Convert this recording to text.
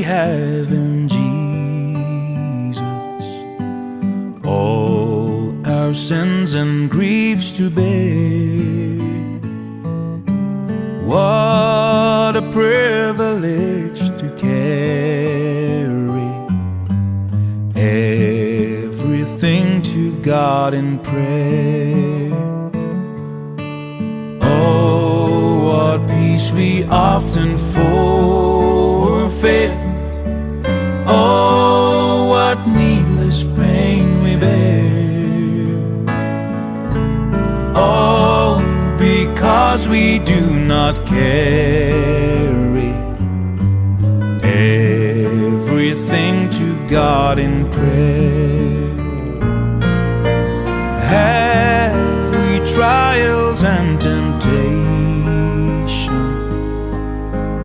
we have in Jesus, all our sins and griefs to bear. What a privilege to carry everything to God in prayer. Oh, what peace we often forfeit. Oh, what needless pain we bear. All because we do not care